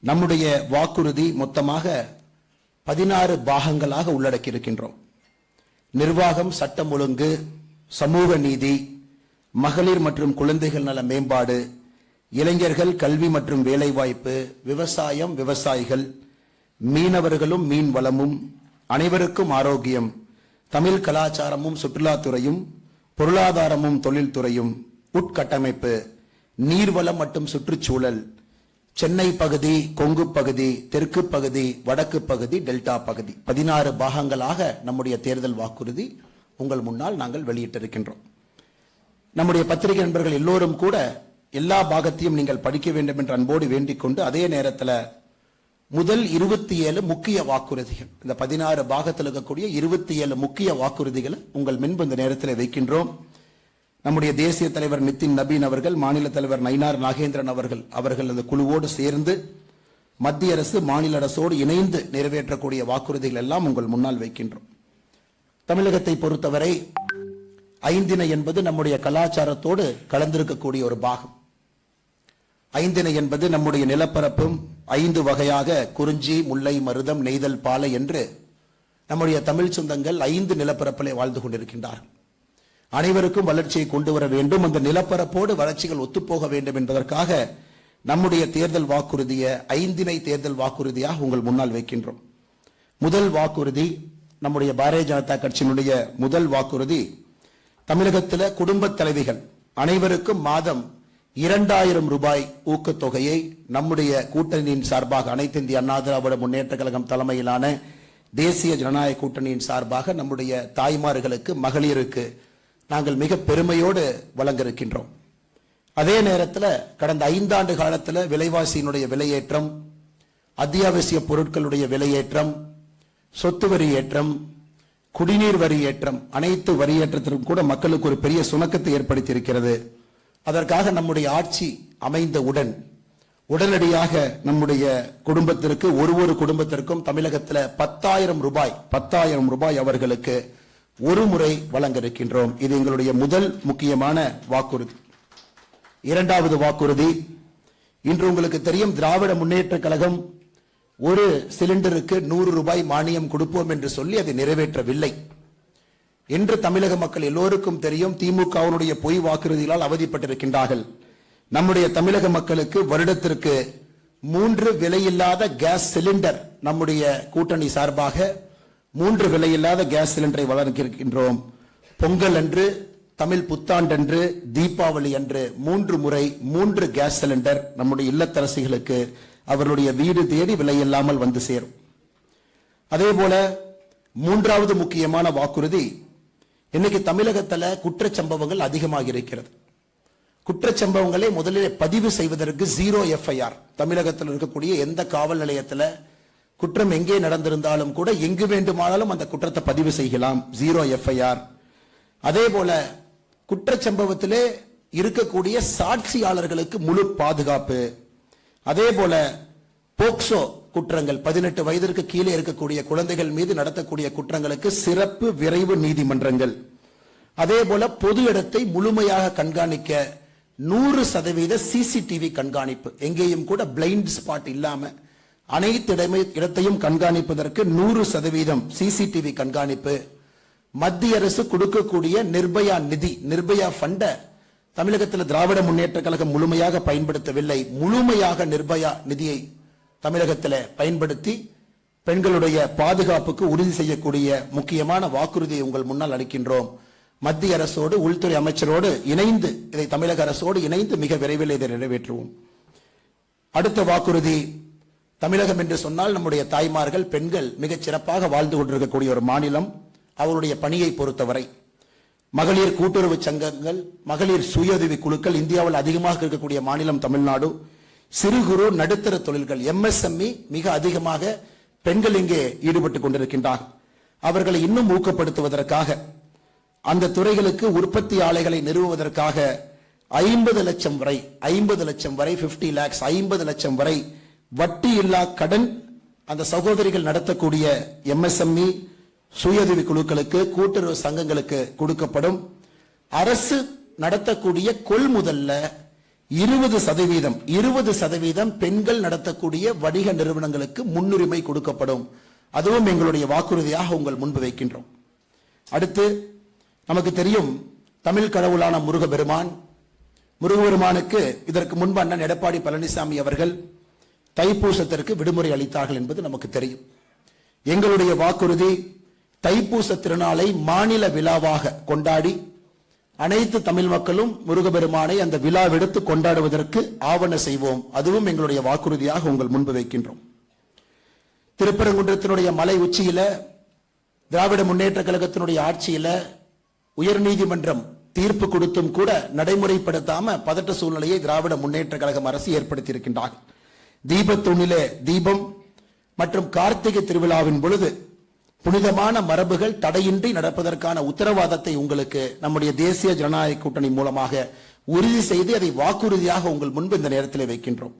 நம்முடைய வாக்குறுதி மொத்தமாக 16 பாகங்களாக உள்ளடக்கி இருக்கின்றோம். நிர்வாகம், சட்டம் ஒழுங்கு, சமூக நீதி, மகளிர் மற்றும் குழந்தைகள் நல மேம்பாடு, இளைஞர்கள், கல்வி மற்றும் வேலைவாய்ப்பு, விவசாயம், விவசாயிகள், மீனவர்களும் மீன் வளமும், அனைவருக்கும் ஆரோக்கியம், தமிழ் கலாச்சாரமும் சுற்றுலாத்துறையும், பொருளாதாரமும் தொழில்துறையும், உட்கட்டமைப்பு, நீர்வளம் மற்றும் சுற்றுச்சூழல், சென்னை பகுதி, கொங்கு பகுதி, தெற்கு பகுதி, வடக்கு பகுதி, டெல்டா பகுதி, 16 பாகங்களாக நம்முடைய தேர்தல் வாக்குறுதி உங்கள் முன்னால் நாங்கள் வெளியிட்டிருக்கின்றோம். நம்முடைய பத்திரிகை நண்பர்கள் எல்லோரும் கூட எல்லா பாகத்தையும் நீங்கள் படிக்க வேண்டும் என்று அன்போடு வேண்டிக் கொண்டு, அதே நேரத்தில் முதல் 27 முக்கிய வாக்குறுதிகள், இந்த 16 பாகத்தில் இருக்கக்கூடிய 27 முக்கிய வாக்குறுதிகளை உங்கள் முன்பு இந்த நேரத்தில் வைக்கின்றோம். நம்முடைய தேசிய தலைவர் நிதின் நபீன் அவர்கள், மாநில தலைவர் நயினார் நாகேந்திரன் அவர்கள் அந்த குழுவோடு சேர்ந்து மத்திய அரசு மாநில அரசோடு இணைந்து நிறைவேற்றக்கூடிய வாக்குறுதிகள் எல்லாம் உங்கள் முன்னால் வைக்கின்றோம். தமிழகத்தை பொறுத்தவரை ஐந்திணை என்பது நம்முடைய கலாச்சாரத்தோடு கலந்திருக்கக்கூடிய ஒரு பாகம். ஐந்திணை என்பது நம்முடைய நிலப்பரப்பும் 5 வகையாக குறிஞ்சி, முல்லை, மருதம், நெய்தல், பாலை என்று நம்முடைய தமிழ் சொந்தங்கள் 5 நிலப்பரப்பிலே வாழ்ந்து கொண்டிருக்கின்றார்கள். அனைவருக்கும் வளர்ச்சியை கொண்டு வர வேண்டும், அந்த நிலப்பரப்போடு வளர்ச்சிகள் ஒத்துப்போக வேண்டும் என்பதற்காக நம்முடைய தேர்தல் வாக்குறுதியை ஐந்திணை தேர்தல் வாக்குறுதியாக உங்கள் முன்னால் வைக்கின்றோம். முதல் வாக்குறுதி, நம்முடைய பாரதிய ஜனதா கட்சியினுடைய முதல் வாக்குறுதி, தமிழகத்தில் குடும்ப தலைவிகள் அனைவருக்கும் மாதம் 2000 ரூபாய் ஊக்கத்தொகையை நம்முடைய கூட்டணியின் சார்பாக, அனைத்து இந்திய அண்ணா திராவிட முன்னேற்ற கழகம் தலைமையிலான தேசிய ஜனநாயக கூட்டணியின் சார்பாக நம்முடைய தாய்மார்களுக்கு, மகளிருக்கு நாங்கள் மிக பெருமையோடு வழங்க இருக்கின்றோம். அதே நேரத்தில் கடந்த 5 ஆண்டு காலத்தில் விலைவாசியினுடைய விலையேற்றம், அத்தியாவசிய பொருட்களுடைய விலையேற்றம், சொத்து வரி ஏற்றம், குடிநீர் வரி ஏற்றம், அனைத்து வரி ஏற்றத்திற்கும் கூட மக்களுக்கு ஒரு பெரிய சுணக்கத்தை ஏற்படுத்தி இருக்கிறது. அதற்காக நம்முடைய ஆட்சி அமைந்தவுடன் உடனடியாக நம்முடைய குடும்பத்திற்கு, ஒரு குடும்பத்திற்கும் தமிழகத்தில் 10,000 ரூபாய் அவர்களுக்கு ஒரு முறை வழங்க இருக்கின்றோம். இது எங்களுடைய முதல் முக்கியமான வாக்குறுதி. இரண்டாவது வாக்குறுதி, இன்று உங்களுக்கு தெரியும், திராவிட முன்னேற்ற கழகம் ஒரு சிலிண்டருக்கு 100 ரூபாய் மானியம் கொடுப்போம் என்று சொல்லி அதை நிறைவேற்றவில்லை. இன்று தமிழக மக்கள் எல்லோருக்கும் தெரியும், திமுகவினுடைய பொய் வாக்குறுதிகளால் அவதிப்பட்டிருக்கின்றார்கள். நம்முடைய தமிழக மக்களுக்கு வருடத்திற்கு 3 விலையில்லாத கேஸ் சிலிண்டர் நம்முடைய கூட்டணி சார்பாக 3 விலையில்லாத கேஸ் சிலிண்டரை வழங்கியிருக்கின்றோம். பொங்கல் அன்று, தமிழ் புத்தாண்டன்று, தீபாவளி அன்று 3 முறை 3 கேஸ் சிலிண்டர் நம்முடைய இல்லத்தரசிகளுக்கு அவர்களுடைய வீடு தேடி விலையில்லாமல் வந்து சேரும். அதே போல மூன்றாவது முக்கியமான வாக்குறுதி, இன்னைக்கு தமிழகத்தில் குற்றச்சம்பவங்கள் அதிகமாக இருக்கிறது. குற்றச்சம்பவங்களை முதலில் பதிவு செய்வதற்கு 0 FIR, தமிழகத்தில் இருக்கக்கூடிய எந்த காவல் நிலையத்தில் குற்றம் எங்கே நடந்திருந்தாலும் கூட எங்கு வேண்டுமானாலும் அந்த குற்றத்தை பதிவு செய்யலாம், 0 FIR. அதே போல குற்றச்சம்பவத்திலே இருக்கக்கூடிய சாட்சியாளர்களுக்கு முழு பாதுகாப்பு. அதே போல போக்சோ குற்றங்கள், 18 வயதிற்கு கீழே இருக்கக்கூடிய குழந்தைகள் மீது நடத்தக்கூடிய குற்றங்களுக்கு சிறப்பு விரைவு நீதிமன்றங்கள். அதே போல பொது இடத்தை முழுமையாக கண்காணிக்க 100% CCTV கண்காணிப்பு, எங்கேயும் கூட பிளைண்ட் ஸ்பாட் இல்லாம அனைத்து இடத்தையும் கண்காணிப்பதற்கு 100% CCTV கண்காணிப்பு. மத்திய அரசு கொடுக்கக்கூடிய நிர்பயா நிதி, நிர்பயா ஃபண்ட தமிழகத்தில் திராவிட முன்னேற்ற கழகம் முழுமையாக பயன்படுத்தவில்லை. முழுமையாக நிர்பயா நிதியை தமிழகத்தில் பயன்படுத்தி பெண்களுடைய பாதுகாப்புக்கு உறுதி செய்யக்கூடிய முக்கியமான வாக்குறுதியை உங்கள் முன்னால் அளிக்கின்றோம். மத்திய அரசோடு, உள்துறை அமைச்சரோடு இணைந்து, இதை தமிழக அரசோடு இணைந்து மிக விரைவில் இதை நிறைவேற்றுவோம். அடுத்த வாக்குறுதி, தமிழகம் என்று சொன்னால் நம்முடைய தாய்மார்கள், பெண்கள் மிகச் சிறப்பாக வாழ்ந்து கொண்டிருக்கக்கூடிய ஒரு மாநிலம். அவருடைய பணியை பொறுத்தவரை மகளிர் கூட்டுறவு சங்கங்கள், மகளிர் சுயஉதவி குழுக்கள் இந்தியாவில் அதிகமாக இருக்கக்கூடிய மாநிலம் தமிழ்நாடு. சிறு குறு நடுத்தர தொழில்கள், MSME மிக அதிகமாக பெண்கள் இங்கே ஈடுபட்டுக் கொண்டிருக்கின்றார்கள். அவர்களை இன்னும் ஊக்கப்படுத்துவதற்காக, அந்த துறைகளுக்கு உற்பத்தி ஆலைகளை நிறுவுவதற்காக 50 லட்சம் வரை 50 lakhs 50 லட்சம் வரை வட்டி இல்லா கடன் அந்த சகோதரிகள் நடத்தக்கூடிய MSME சுயஉதவி குழுக்களுக்கு, கூட்டுறவு சங்கங்களுக்கு கொடுக்கப்படும். அரசு நடத்தக்கூடிய கொள்முதல்ல 20% பெண்கள் நடத்தக்கூடிய வணிக நிறுவனங்களுக்கு முன்னுரிமை கொடுக்கப்படும். அதுவும் எங்களுடைய வாக்குறுதியாக உங்கள் முன்பு வைக்கின்றோம். அடுத்து நமக்கு தெரியும் தமிழ் கடவுளான முருகபெருமானுக்கு இதற்கு முன்பு அண்ணன் எடப்பாடி பழனிசாமி அவர்கள் தைப்பூசத்திற்கு விடுமுறை அளித்தார்கள் என்பது நமக்கு தெரியும். எங்களுடைய வாக்குறுதி தைப்பூச திருநாளை மாநில விழாவாக கொண்டாடி அனைத்து தமிழ் மக்களும் முருகபெருமானை அந்த விழாவெடுத்து கொண்டாடுவதற்கு ஆவண செய்வோம். அதுவும் எங்களுடைய வாக்குறுதியாக உங்கள் முன்பு வைக்கின்றோம். திருப்பரங்குன்றத்தினுடைய மலை உச்சியில திராவிட முன்னேற்ற கழகத்தினுடைய ஆட்சியில உயர்நீதிமன்றம் தீர்ப்பு கொடுத்தும் கூட நடைமுறைப்படுத்தாம பதட்ட சூழ்நிலையை திராவிட முன்னேற்ற கழகம் அரசு ஏற்படுத்தி இருக்கின்றார்கள். தீபத்தூணிலே தீபம் மற்றும் கார்த்திகை திருவிழாவின் பொழுது புனிதமான மரபுகள் தடையின்றி நடப்பதற்கான உத்தரவாதத்தை உங்களுக்கு நம்முடைய தேசிய ஜனநாயக கூட்டணி மூலமாக உறுதி செய்து அதை வாக்குறுதியாக உங்கள் முன்பு இந்த நேரத்தில் வைக்கின்றோம்.